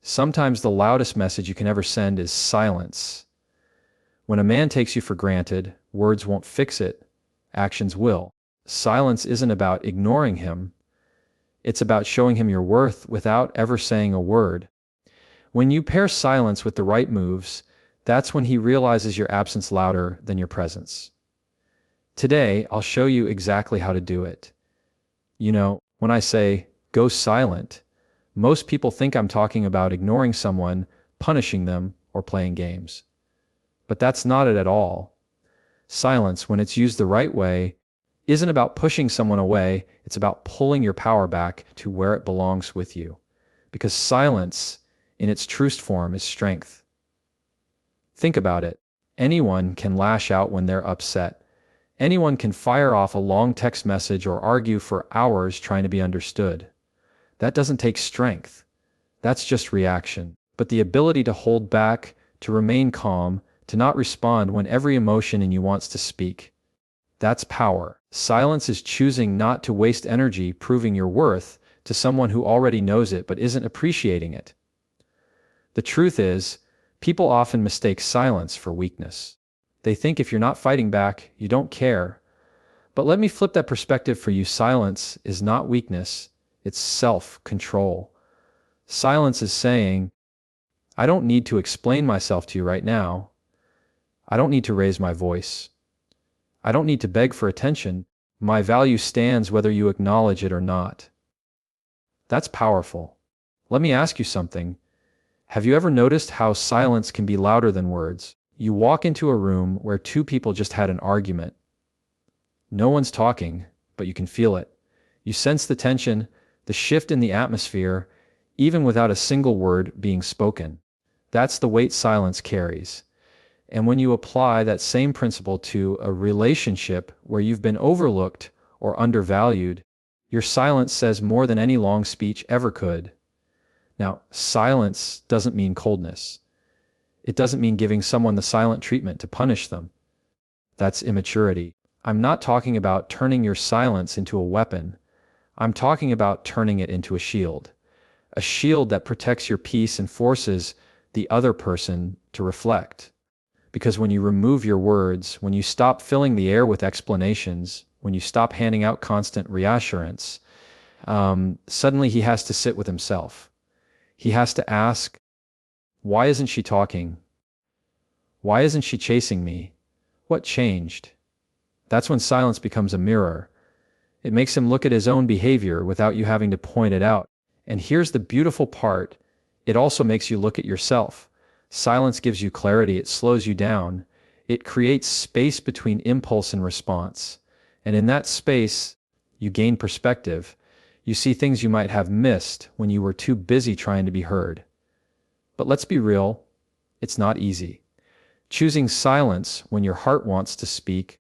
Sometimes the loudest message you can ever send is silence. When a man takes you for granted, words won't fix it, actions will. Silence isn't about ignoring him, it's about showing him your worth without ever saying a word. When you pair silence with the right moves, that's when he realizes your absence louder than your presence. Today, I'll show you exactly how to do it. When I say, go silent, most people think I'm talking about ignoring someone, punishing them, or playing games. But that's not it at all. Silence, when it's used the right way, isn't about pushing someone away, it's about pulling your power back to where it belongs with you. Because silence, in its truest form, is strength. Think about it. Anyone can lash out when they're upset. Anyone can fire off a long text message or argue for hours trying to be understood. That doesn't take strength. That's just reaction. But the ability to hold back, to remain calm, to not respond when every emotion in you wants to speak, that's power. Silence is choosing not to waste energy proving your worth to someone who already knows it but isn't appreciating it. The truth is, people often mistake silence for weakness. They think if you're not fighting back, you don't care. But let me flip that perspective for you. Silence is not weakness, it's self-control. Silence is saying, I don't need to explain myself to you right now. I don't need to raise my voice. I don't need to beg for attention. My value stands whether you acknowledge it or not. That's powerful. Let me ask you something. Have you ever noticed how silence can be louder than words? You walk into a room where two people just had an argument. No one's talking, but you can feel it. You sense the tension, the shift in the atmosphere, even without a single word being spoken. That's the weight silence carries. And when you apply that same principle to a relationship where you've been overlooked or undervalued, your silence says more than any long speech ever could. Now, silence doesn't mean coldness. It doesn't mean giving someone the silent treatment to punish them. That's immaturity. I'm not talking about turning your silence into a weapon. I'm talking about turning it into a shield that protects your peace and forces the other person to reflect. Because when you remove your words, when you stop filling the air with explanations, when you stop handing out constant reassurance, suddenly he has to sit with himself. He has to ask, why isn't she talking? Why isn't she chasing me? What changed? That's when silence becomes a mirror. It makes him look at his own behavior without you having to point it out. And here's the beautiful part. It also makes you look at yourself. Silence gives you clarity. It slows you down. It creates space between impulse and response. And in that space, you gain perspective. You see things you might have missed when you were too busy trying to be heard. But let's be real, it's not easy. Choosing silence when your heart wants to speak,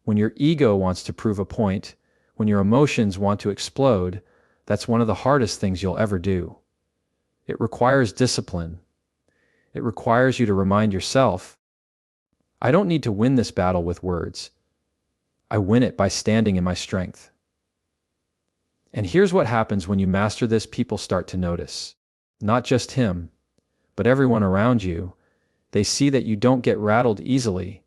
when your ego wants to prove a point, when your emotions want to explode, that's one of the hardest things you'll ever do. It requires discipline. It requires you to remind yourself, I don't need to win this battle with words. I win it by standing in my strength. And here's what happens when you master this. People start to notice. Not just him, but everyone around you. They see that you don't get rattled easily.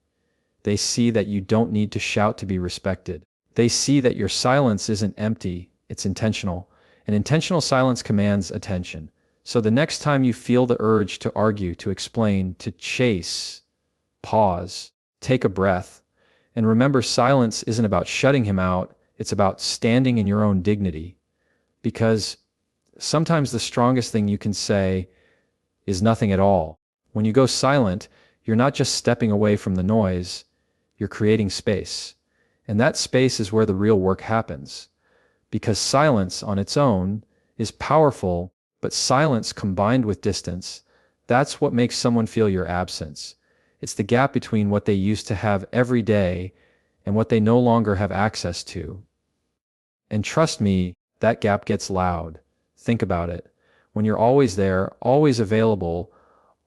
They see that you don't need to shout to be respected. They see that your silence isn't empty, it's intentional. And intentional silence commands attention. So the next time you feel the urge to argue, to explain, to chase, pause, take a breath, and remember, silence isn't about shutting him out, it's about standing in your own dignity. Because sometimes the strongest thing you can say is nothing at all. When you go silent, you're not just stepping away from the noise, you're creating space. And that space is where the real work happens. Because silence on its own is powerful, but silence combined with distance, that's what makes someone feel your absence. It's the gap between what they used to have every day and what they no longer have access to. And trust me, that gap gets loud. Think about it. When you're always there, always available,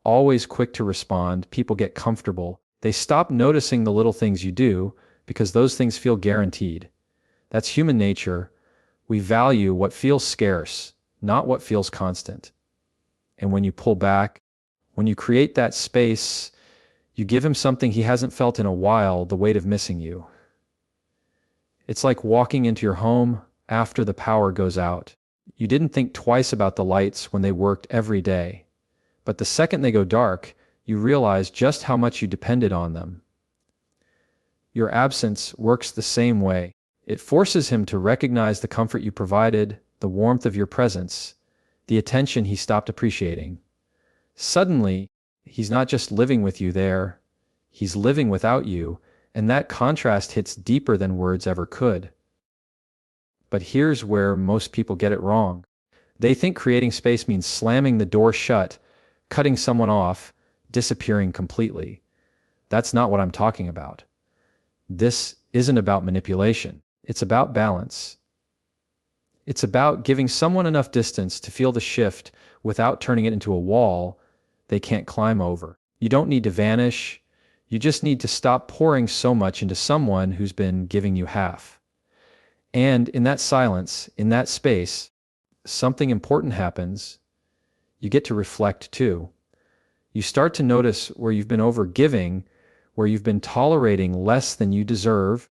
always quick to respond, people get comfortable. They stop noticing the little things you do because those things feel guaranteed. That's human nature. We value what feels scarce, not what feels constant. And when you pull back, when you create that space, you give him something he hasn't felt in a while, the weight of missing you. It's like walking into your home after the power goes out. You didn't think twice about the lights when they worked every day. But the second they go dark, you realize just how much you depended on them. Your absence works the same way. It forces him to recognize the comfort you provided, the warmth of your presence, the attention he stopped appreciating. Suddenly, he's not just living with you there, he's living without you, and that contrast hits deeper than words ever could. But here's where most people get it wrong. They think creating space means slamming the door shut, cutting someone off, disappearing completely. That's not what I'm talking about. This isn't about manipulation. It's about balance. It's about giving someone enough distance to feel the shift without turning it into a wall they can't climb over. You don't need to vanish. You just need to stop pouring so much into someone who's been giving you half. And in that silence, in that space, something important happens. You get to reflect too. You start to notice where you've been overgiving, where you've been tolerating less than you deserve,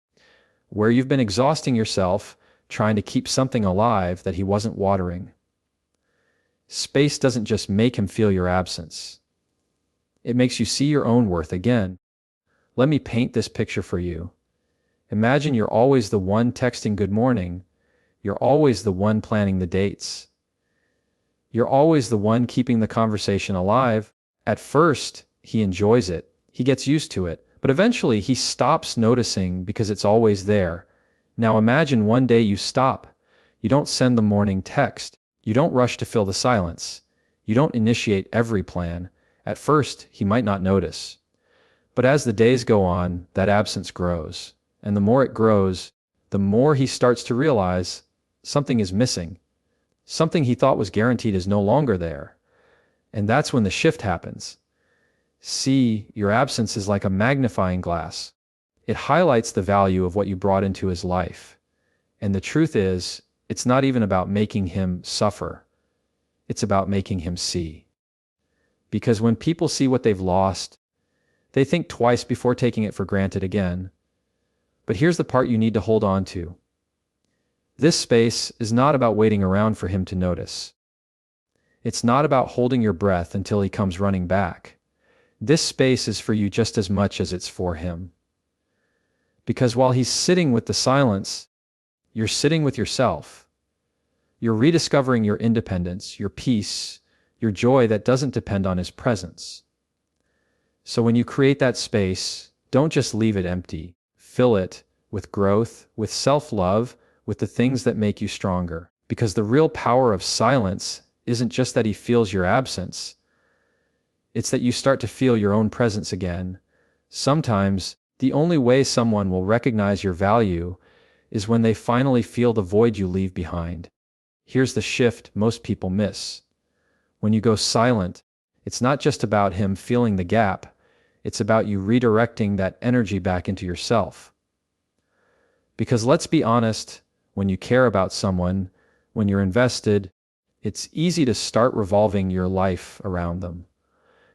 where you've been exhausting yourself trying to keep something alive that he wasn't watering. Space doesn't just make him feel your absence. It makes you see your own worth again. Let me paint this picture for you. Imagine you're always the one texting good morning. You're always the one planning the dates. You're always the one keeping the conversation alive. At first, he enjoys it. He gets used to it. But eventually, he stops noticing because it's always there. Now imagine one day you stop. You don't send the morning text. You don't rush to fill the silence. You don't initiate every plan. At first, he might not notice. But as the days go on, that absence grows. And the more it grows, the more he starts to realize something is missing. Something he thought was guaranteed is no longer there. And that's when the shift happens. See, your absence is like a magnifying glass. It highlights the value of what you brought into his life. And the truth is, it's not even about making him suffer. It's about making him see. Because when people see what they've lost, they think twice before taking it for granted again. But here's the part you need to hold on to. This space is not about waiting around for him to notice. It's not about holding your breath until he comes running back. This space is for you just as much as it's for him. Because while he's sitting with the silence, you're sitting with yourself. You're rediscovering your independence, your peace, your joy that doesn't depend on his presence. So when you create that space, don't just leave it empty. Fill it with growth, with self-love, with the things that make you stronger. Because the real power of silence isn't just that he feels your absence. It's that you start to feel your own presence again. Sometimes, the only way someone will recognize your value is when they finally feel the void you leave behind. Here's the shift most people miss. When you go silent, it's not just about him feeling the gap. It's about you redirecting that energy back into yourself. Because let's be honest, when you care about someone, when you're invested, it's easy to start revolving your life around them.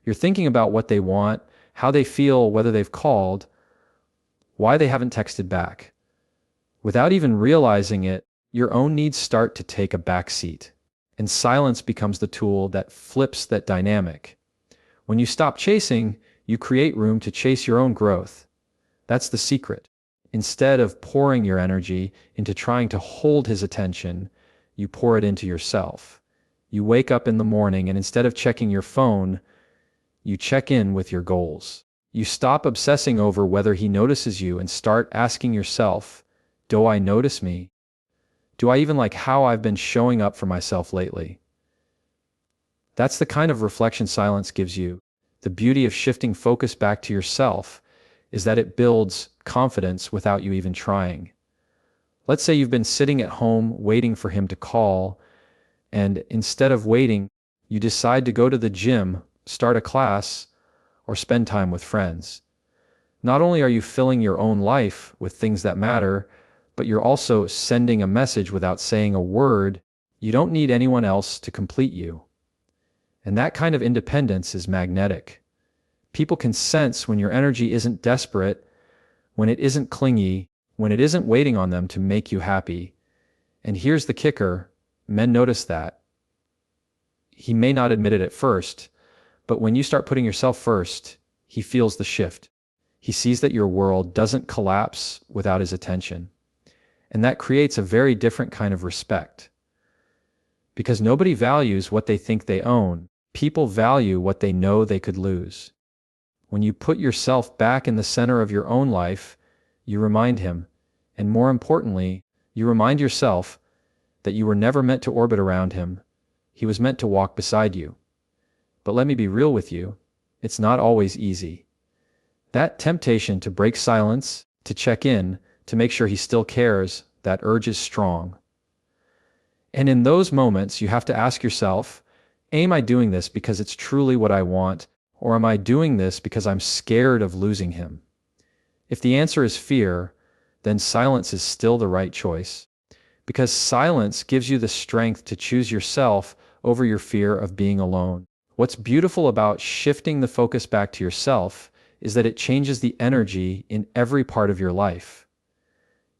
You're thinking about what they want, how they feel, whether they've called, why they haven't texted back. Without even realizing it, your own needs start to take a back seat, and silence becomes the tool that flips that dynamic. When you stop chasing, you create room to chase your own growth. That's the secret. Instead of pouring your energy into trying to hold his attention, you pour it into yourself. You wake up in the morning and instead of checking your phone, you check in with your goals. You stop obsessing over whether he notices you and start asking yourself, do I notice me? Do I even like how I've been showing up for myself lately? That's the kind of reflection silence gives you. The beauty of shifting focus back to yourself is that it builds confidence without you even trying. Let's say you've been sitting at home waiting for him to call, and instead of waiting, you decide to go to the gym, start a class, or spend time with friends. Not only are you filling your own life with things that matter, but you're also sending a message without saying a word. You don't need anyone else to complete you. And that kind of independence is magnetic. People can sense when your energy isn't desperate, when it isn't clingy, when it isn't waiting on them to make you happy. And here's the kicker, men notice that. He may not admit it at first, but when you start putting yourself first, he feels the shift. He sees that your world doesn't collapse without his attention. And that creates a very different kind of respect. Because nobody values what they think they own. People value what they know they could lose. When you put yourself back in the center of your own life, you remind him, and more importantly, you remind yourself that you were never meant to orbit around him. He was meant to walk beside you. But let me be real with you, it's not always easy. That temptation to break silence, to check in, to make sure he still cares, that urge is strong. And in those moments, you have to ask yourself, am I doing this because it's truly what I want, or am I doing this because I'm scared of losing him? If the answer is fear, then silence is still the right choice. Because silence gives you the strength to choose yourself over your fear of being alone. What's beautiful about shifting the focus back to yourself is that it changes the energy in every part of your life.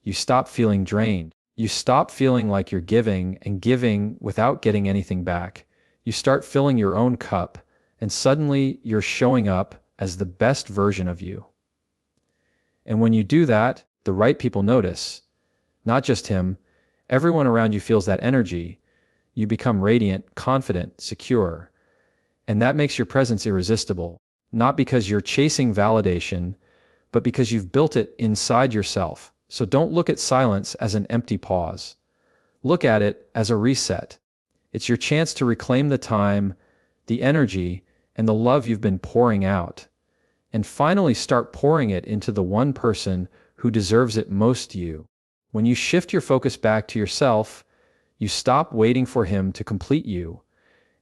You stop feeling drained. You stop feeling like you're giving and giving without getting anything back. You start filling your own cup, and suddenly you're showing up as the best version of you. And when you do that, the right people notice. Not just him, everyone around you feels that energy. You become radiant, confident, secure. And that makes your presence irresistible, not because you're chasing validation, but because you've built it inside yourself. So don't look at silence as an empty pause. Look at it as a reset. It's your chance to reclaim the time, the energy, and the love you've been pouring out, and finally start pouring it into the one person who deserves it most to you. When you shift your focus back to yourself, you stop waiting for him to complete you,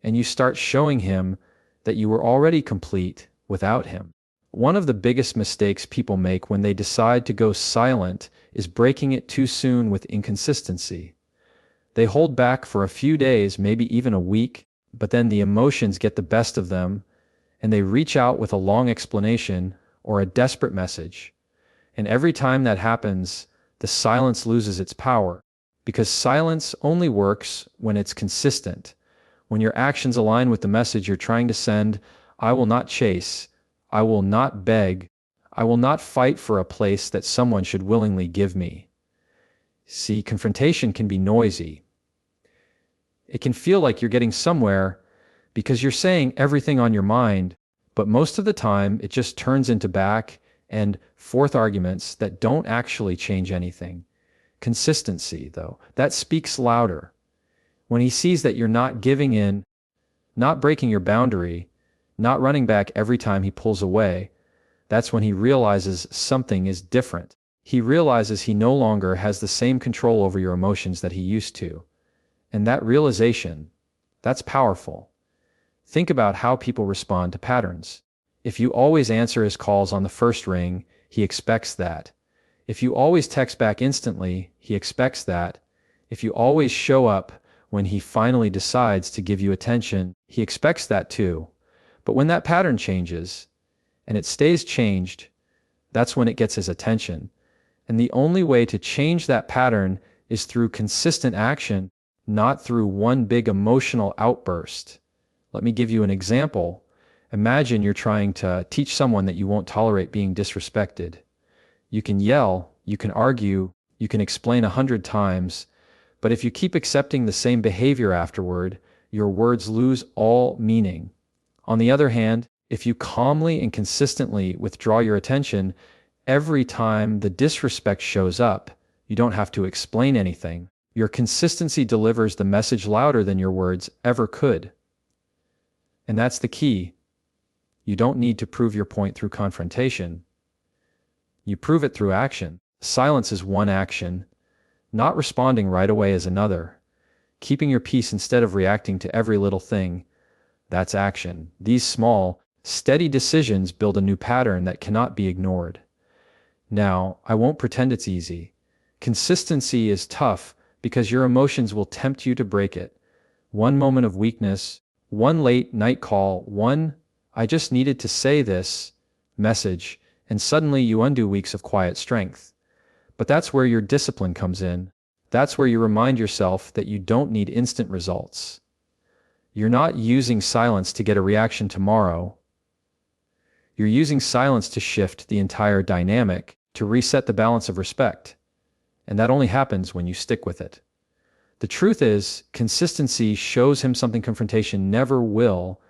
and you start showing him that you were already complete without him. One of the biggest mistakes people make when they decide to go silent is breaking it too soon with inconsistency. They hold back for a few days, maybe even a week, but then the emotions get the best of them, and they reach out with a long explanation or a desperate message. And every time that happens, the silence loses its power, because silence only works when it's consistent. When your actions align with the message you're trying to send, I will not chase, I will not beg, I will not fight for a place that someone should willingly give me. See, confrontation can be noisy. It can feel like you're getting somewhere because you're saying everything on your mind, but most of the time it just turns into back and forth arguments that don't actually change anything. Consistency, though, that speaks louder. When he sees that you're not giving in, not breaking your boundary, not running back every time he pulls away, that's when he realizes something is different. He realizes he no longer has the same control over your emotions that he used to. And that realization, that's powerful. Think about how people respond to patterns. If you always answer his calls on the first ring, he expects that. If you always text back instantly, he expects that. If you always show up when he finally decides to give you attention, he expects that too. But when that pattern changes, and it stays changed, that's when it gets his attention. And the only way to change that pattern is through consistent action, not through one big emotional outburst. Let me give you an example. Imagine you're trying to teach someone that you won't tolerate being disrespected. You can yell, you can argue, you can explain 100 times, but if you keep accepting the same behavior afterward, your words lose all meaning. On the other hand, if you calmly and consistently withdraw your attention, every time the disrespect shows up, you don't have to explain anything. Your consistency delivers the message louder than your words ever could. And that's the key. You don't need to prove your point through confrontation. You prove it through action. Silence is one action. Not responding right away is another. Keeping your peace instead of reacting to every little thing, that's action. These small, steady decisions build a new pattern that cannot be ignored. Now, I won't pretend it's easy. Consistency is tough because your emotions will tempt you to break it. One moment of weakness, one late night call, one "I just needed to say this" message, and suddenly you undo weeks of quiet strength. But that's where your discipline comes in. That's where you remind yourself that you don't need instant results. You're not using silence to get a reaction tomorrow. You're using silence to shift the entire dynamic, to reset the balance of respect. And that only happens when you stick with it. The truth is, consistency shows him something confrontation never will.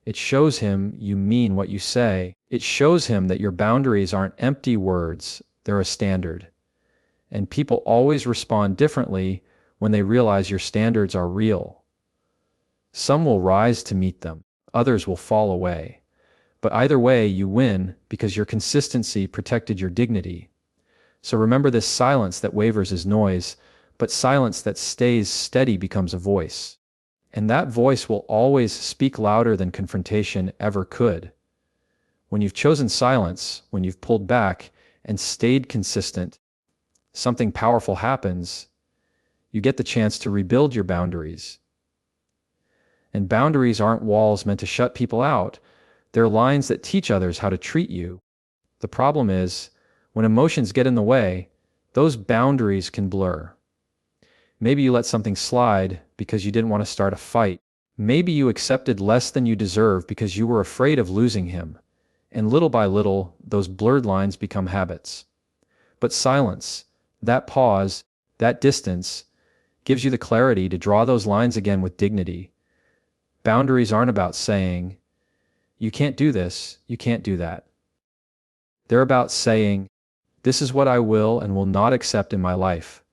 It shows him you mean what you say. It shows him that your boundaries aren't empty words, they're a standard. And people always respond differently when they realize your standards are real. Some will rise to meet them, others will fall away. But either way, you win because your consistency protected your dignity. So remember, this silence that wavers is noise, but silence that stays steady becomes a voice. And that voice will always speak louder than confrontation ever could. When you've chosen silence, when you've pulled back and stayed consistent, something powerful happens. You get the chance to rebuild your boundaries. And boundaries aren't walls meant to shut people out. They're lines that teach others how to treat you. The problem is, when emotions get in the way, those boundaries can blur. Maybe you let something slide because you didn't want to start a fight. Maybe you accepted less than you deserve because you were afraid of losing him. And little by little, those blurred lines become habits. But silence, that pause, that distance, gives you the clarity to draw those lines again with dignity. Boundaries aren't about saying, "You can't do this, you can't do that." They're about saying, "This is what I will and will not accept in my life."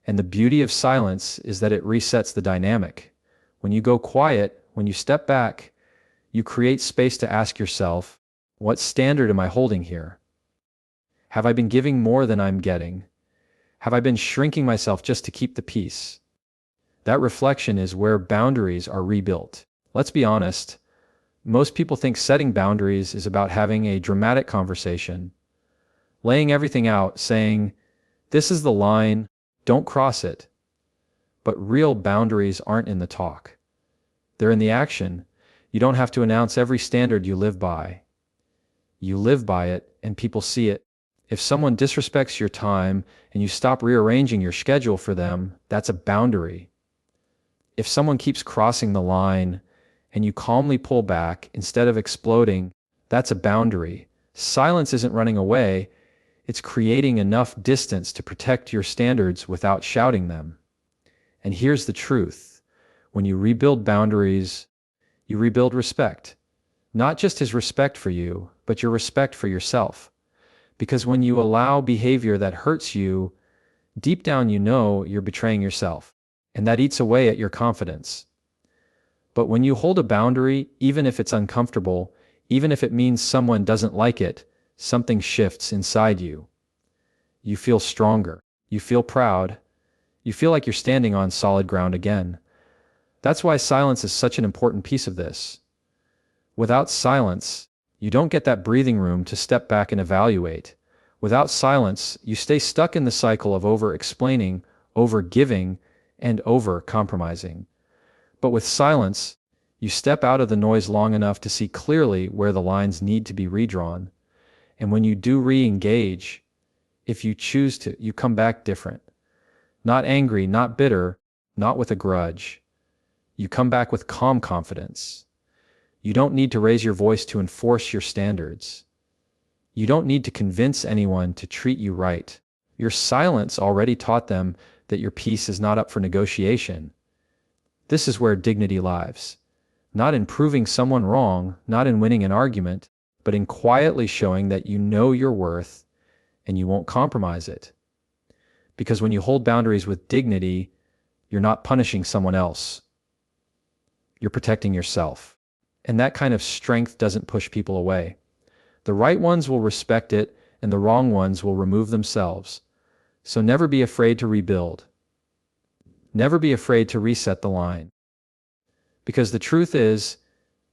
And the beauty of silence is that it resets the dynamic. When you go quiet, when you step back, you create space to ask yourself, what standard am I holding here? Have I been giving more than I'm getting? Have I been shrinking myself just to keep the peace? That reflection is where boundaries are rebuilt. Let's be honest, most people think setting boundaries is about having a dramatic conversation, laying everything out, saying, "This is the line, don't cross it." But real boundaries aren't in the talk. They're in the action. You don't have to announce every standard you live by. You live by it, and people see it. If someone disrespects your time and you stop rearranging your schedule for them, that's a boundary. If someone keeps crossing the line and you calmly pull back instead of exploding, that's a boundary. Silence isn't running away. It's creating enough distance to protect your standards without shouting them. And here's the truth. When you rebuild boundaries, you rebuild respect. Not just his respect for you, but your respect for yourself. Because when you allow behavior that hurts you, deep down you know you're betraying yourself, and that eats away at your confidence. But when you hold a boundary, even if it's uncomfortable, even if it means someone doesn't like it, something shifts inside you. You feel stronger. You feel proud. You feel like you're standing on solid ground again. That's why silence is such an important piece of this. Without silence, you don't get that breathing room to step back and evaluate. Without silence, you stay stuck in the cycle of over-explaining, over-giving, and over-compromising. But with silence, you step out of the noise long enough to see clearly where the lines need to be redrawn. And when you do re-engage, if you choose to, you come back different. Not angry, not bitter, not with a grudge. You come back with calm confidence. You don't need to raise your voice to enforce your standards. You don't need to convince anyone to treat you right. Your silence already taught them that your peace is not up for negotiation. This is where dignity lies. Not in proving someone wrong, not in winning an argument, but in quietly showing that you know your worth and you won't compromise it. Because when you hold boundaries with dignity, you're not punishing someone else. You're protecting yourself. And that kind of strength doesn't push people away. The right ones will respect it, and the wrong ones will remove themselves. So never be afraid to rebuild. Never be afraid to reset the line. Because the truth is,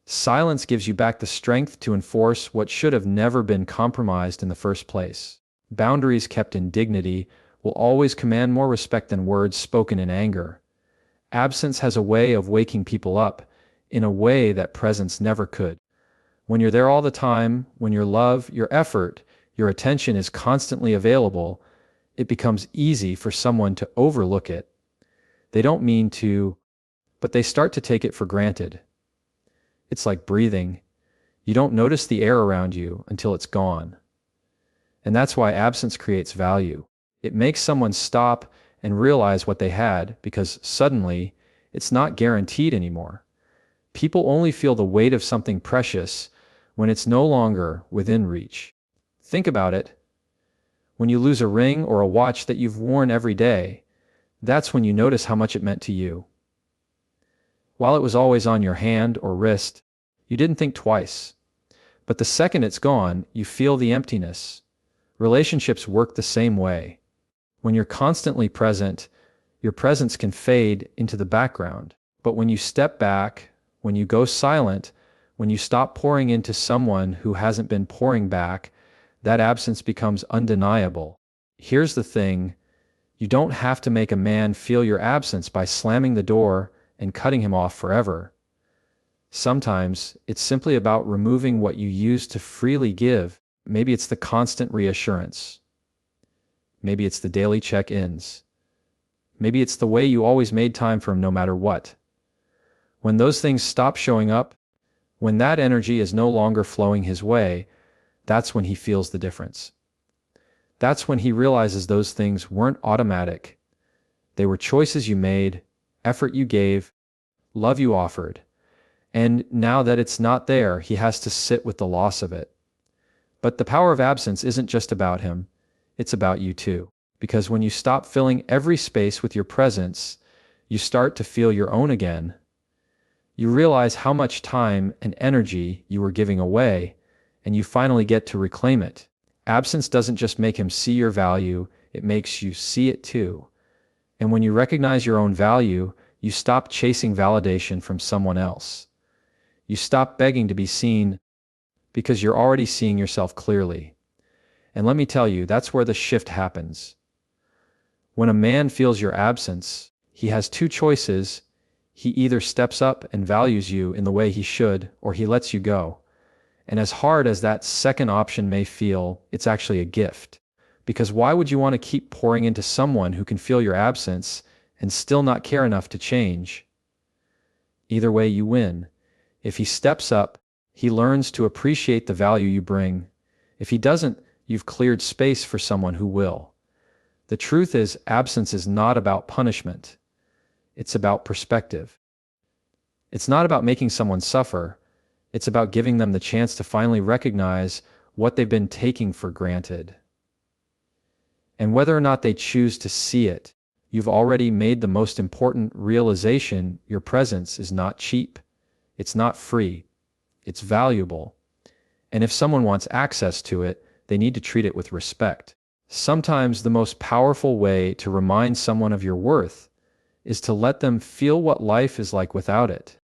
silence gives you back the strength to enforce what should have never been compromised in the first place. Boundaries kept in dignity will always command more respect than words spoken in anger. Absence has a way of waking people up. in a way that presence never could. When you're there all the time, when your love, your effort, your attention is constantly available, it becomes easy for someone to overlook it. They don't mean to, but they start to take it for granted. It's like breathing. You don't notice the air around you until it's gone. And that's why absence creates value. It makes someone stop and realize what they had, because suddenly it's not guaranteed anymore. People only feel the weight of something precious when it's no longer within reach. Think about it. When you lose a ring or a watch that you've worn every day, that's when you notice how much it meant to you. While it was always on your hand or wrist, you didn't think twice. But the second it's gone, you feel the emptiness. Relationships work the same way. When you're constantly present, your presence can fade into the background. But when you step back, when you go silent, when you stop pouring into someone who hasn't been pouring back, that absence becomes undeniable. Here's the thing, you don't have to make a man feel your absence by slamming the door and cutting him off forever. Sometimes it's simply about removing what you used to freely give. Maybe it's the constant reassurance. Maybe it's the daily check-ins. Maybe it's the way you always made time for him no matter what. When those things stop showing up, when that energy is no longer flowing his way, that's when he feels the difference. That's when he realizes those things weren't automatic. They were choices you made, effort you gave, love you offered. And now that it's not there, he has to sit with the loss of it. But the power of absence isn't just about him, it's about you too. Because when you stop filling every space with your presence, you start to feel your own again. You realize how much time and energy you were giving away, and you finally get to reclaim it. Absence doesn't just make him see your value, it makes you see it too. And when you recognize your own value, you stop chasing validation from someone else. You stop begging to be seen because you're already seeing yourself clearly. And let me tell you, that's where the shift happens. When a man feels your absence, he has two choices. He either steps up and values you in the way he should, or he lets you go. And as hard as that second option may feel, it's actually a gift. Because why would you want to keep pouring into someone who can feel your absence and still not care enough to change? Either way, you win. If he steps up, he learns to appreciate the value you bring. If he doesn't, you've cleared space for someone who will. The truth is, absence is not about punishment. It's about perspective. It's not about making someone suffer. It's about giving them the chance to finally recognize what they've been taking for granted. And whether or not they choose to see it, you've already made the most important realization: your presence is not cheap. It's not free. It's valuable. And if someone wants access to it, they need to treat it with respect. Sometimes the most powerful way to remind someone of your worth is to let them feel what life is like without it.